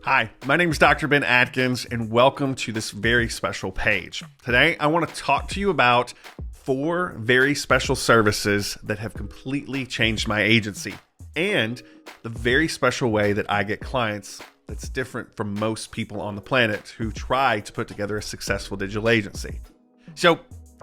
Hi, my name is Dr. Ben Adkins, and welcome to this very special page. Today, I want to talk to you about 4 very special services that have completely changed my agency, and the very special way that I get clients that's different from most people on the planet who try to put together a successful digital agency. So,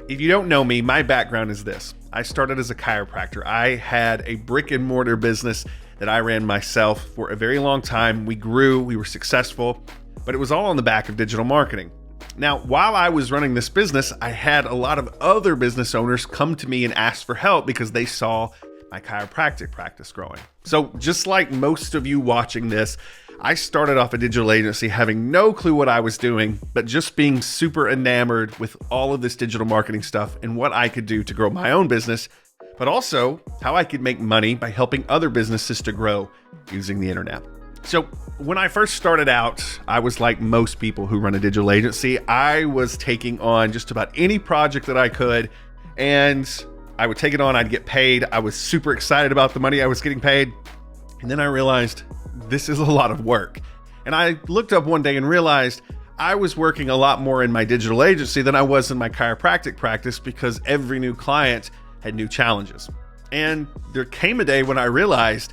if you don't know me, my background is this. I started as a chiropractor. I had a brick and mortar business that I ran myself for a very long time. We grew, we were successful, but it was all on the back of digital marketing. Now, while I was running this business, I had a lot of other business owners come to me and ask for help because they saw my chiropractic practice growing. So just like most of you watching this, I started off a digital agency having no clue what I was doing, but just being super enamored with all of this digital marketing stuff and what I could do to grow my own business, but also how I could make money by helping other businesses to grow using the internet. So when I first started out, I was like most people who run a digital agency. I was taking on just about any project that I could, and I would take it on, I'd get paid. I was super excited about the money I was getting paid. And then I realized this is a lot of work. And I looked up one day and realized I was working a lot more in my digital agency than I was in my chiropractic practice because every new client had new challenges. And there came a day when I realized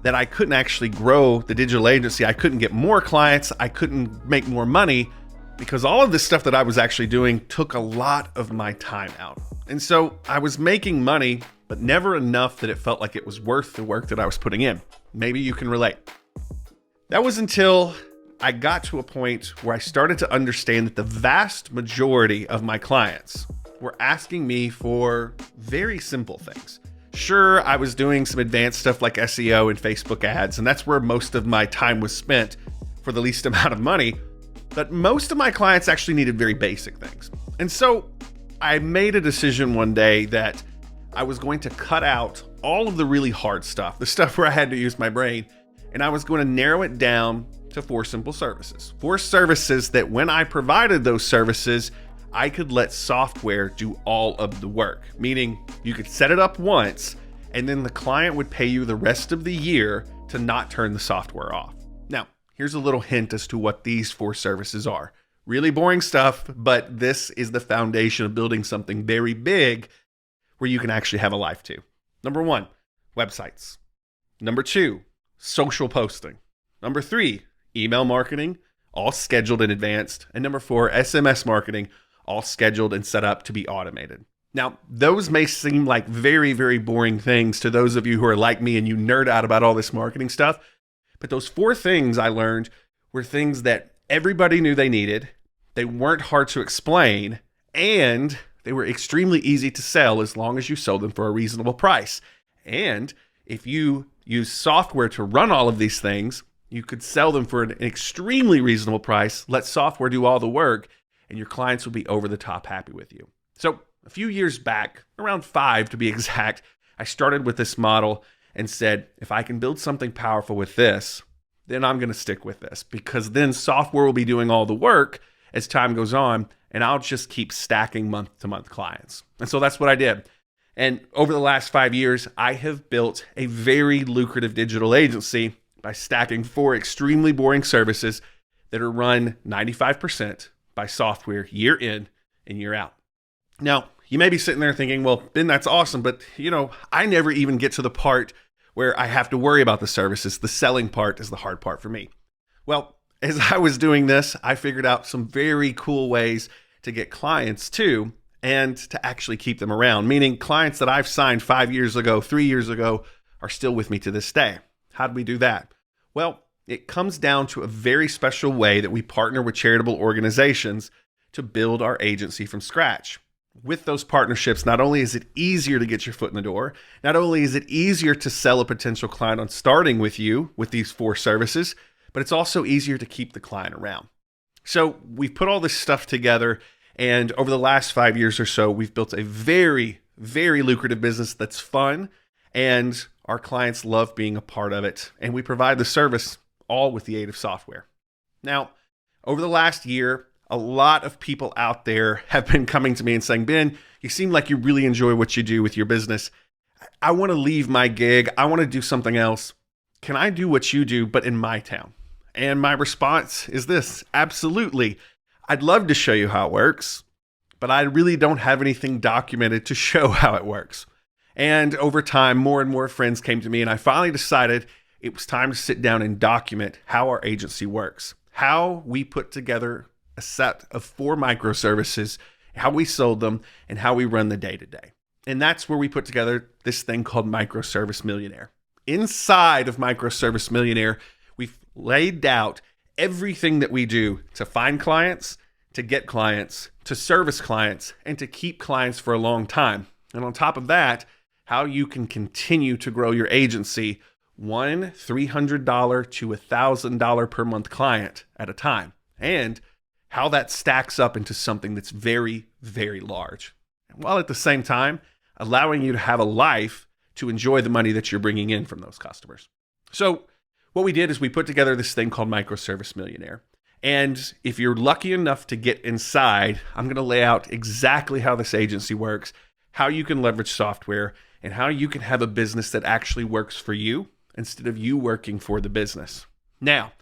that I couldn't actually grow the digital agency. I couldn't get more clients. I couldn't make more money because all of this stuff that I was actually doing took a lot of my time out. And so I was making money, but never enough that it felt like it was worth the work that I was putting in. Maybe you can relate. That was until I got to a point where I started to understand that the vast majority of my clients were asking me for very simple things. Sure, I was doing some advanced stuff like SEO and Facebook ads, and that's where most of my time was spent for the least amount of money. But most of my clients actually needed very basic things. And so I made a decision one day that I was going to cut out all of the really hard stuff, the stuff where I had to use my brain, and I was going to narrow it down to 4 simple services. 4 services that when I provided those services, I could let software do all of the work, meaning you could set it up once and then the client would pay you the rest of the year to not turn the software off. Now, here's a little hint as to what these 4 services are. Really boring stuff, but this is the foundation of building something very big where you can actually have a life too. Number 1, websites. Number 2, social posting. Number 3, email marketing, all scheduled in advance. And number 4, SMS marketing, all scheduled and set up to be automated. Now, those may seem like very, very boring things to those of you who are like me and you nerd out about all this marketing stuff. But those 4 things I learned were things that everybody knew they needed. They weren't hard to explain, and they were extremely easy to sell as long as you sold them for a reasonable price. And if you use software to run all of these things, you could sell them for an extremely reasonable price, let software do all the work, and your clients will be over the top happy with you. So a few years back, around 5 to be exact, I started with this model and said, if I can build something powerful with this, then I'm going to stick with this because then software will be doing all the work as time goes on, and I'll just keep stacking month-to-month clients. And so that's what I did. And over the last 5 years, I have built a very lucrative digital agency by stacking 4 extremely boring services that are run 95% by software year in and year out. Now, you may be sitting there thinking, well, Ben, that's awesome, but I never even get to the part where I have to worry about the services. The selling part is the hard part for me. Well, as I was doing this, I figured out some very cool ways to get clients too, and to actually keep them around, meaning clients that I've signed 5 years ago, 3 years ago, are still with me to this day. How do we do that? Well, it comes down to a very special way that we partner with charitable organizations to build our agency from scratch. With those partnerships, not only is it easier to get your foot in the door, not only is it easier to sell a potential client on starting with you with these 4 services, but it's also easier to keep the client around. So we've put all this stuff together, and over the last 5 years or so, we've built a very, very lucrative business that's fun, and our clients love being a part of it, and we provide the service all with the aid of software. Now, over the last year, a lot of people out there have been coming to me and saying, Ben, you seem like you really enjoy what you do with your business. I want to leave my gig. I want to do something else. Can I do what you do, but in my town? And my response is this: absolutely. I'd love to show you how it works, but I really don't have anything documented to show how it works. And over time, more and more friends came to me, and I finally decided it was time to sit down and document how our agency works, how we put together a set of 4 microservices, how we sold them, and how we run the day-to-day. And that's where we put together this thing called Service Millionaire. Inside of Service Millionaire, we've laid out everything that we do to find clients, to get clients, to service clients, and to keep clients for a long time. And on top of that, how you can continue to grow your agency one $300 to $1,000 per month client at a time, and how that stacks up into something that's very, very large, while at the same time allowing you to have a life to enjoy the money that you're bringing in from those customers. So what we did is we put together this thing called Service Millionaire. And if you're lucky enough to get inside, I'm going to lay out exactly how this agency works, how you can leverage software, and how you can have a business that actually works for you instead of you working for the business. Now,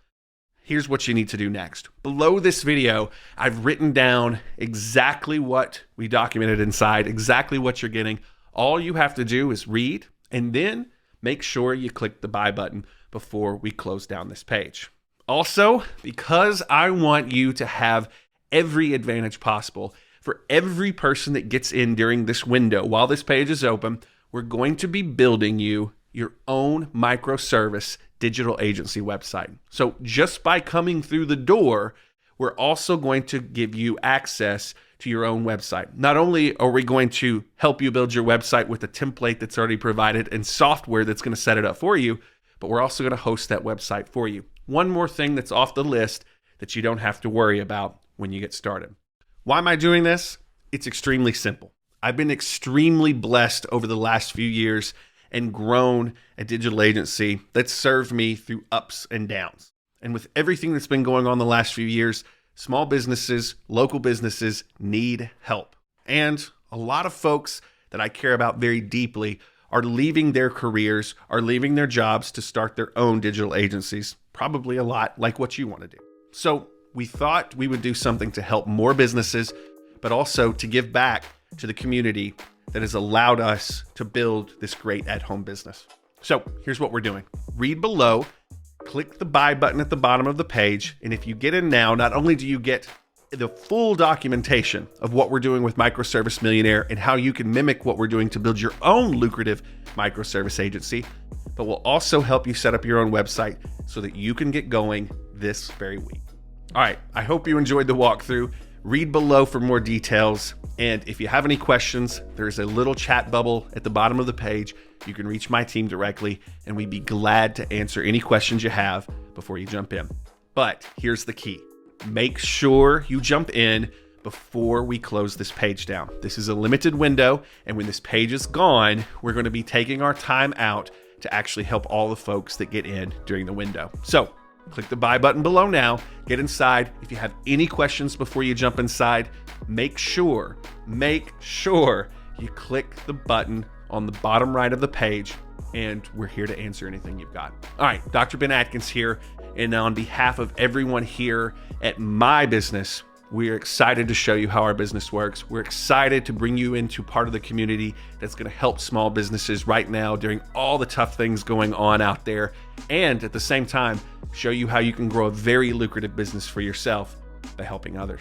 here's what you need to do next. Below this video, I've written down exactly what we documented inside, exactly what you're getting. All you have to do is read, and then make sure you click the buy button before we close down this page. Also, because I want you to have every advantage possible, for every person that gets in during this window, while this page is open, we're going to be building you your own microservice digital agency website. So just by coming through the door, we're also going to give you access to your own website. Not only are we going to help you build your website with a template that's already provided and software that's going to set it up for you, but we're also going to host that website for you. One more thing that's off the list that you don't have to worry about when you get started. Why am I doing this? It's extremely simple. I've been extremely blessed over the last few years and grown a digital agency that served me through ups and downs. And with everything that's been going on the last few years, small businesses, local businesses need help. And a lot of folks that I care about very deeply are leaving their careers, are leaving their jobs to start their own digital agencies, probably a lot like what you want to do. So we thought we would do something to help more businesses, but also to give back to the community that has allowed us to build this great at-home business. So here's what we're doing. Read below, click the buy button at the bottom of the page, and if you get in now, not only do you get the full documentation of what we're doing with Service Millionaire and how you can mimic what we're doing to build your own lucrative microservice agency, but we'll also help you set up your own website so that you can get going this very week. All right, I hope you enjoyed the walkthrough. Read below for more details. And if you have any questions, there's a little chat bubble at the bottom of the page. You can reach my team directly, and we'd be glad to answer any questions you have before you jump in. But here's the key. Make sure you jump in before we close this page down. This is a limited window, and when this page is gone, we're going to be taking our time out to actually help all the folks that get in during the window. So click the buy button below now, get inside. If you have any questions before you jump inside, make sure you click the button on the bottom right of the page, and we're here to answer anything you've got. All right, Dr. Ben Adkins here, and on behalf of everyone here at my business, we're excited to show you how our business works. We're excited to bring you into part of the community that's going to help small businesses right now during all the tough things going on out there, and at the same time, show you how you can grow a very lucrative business for yourself by helping others.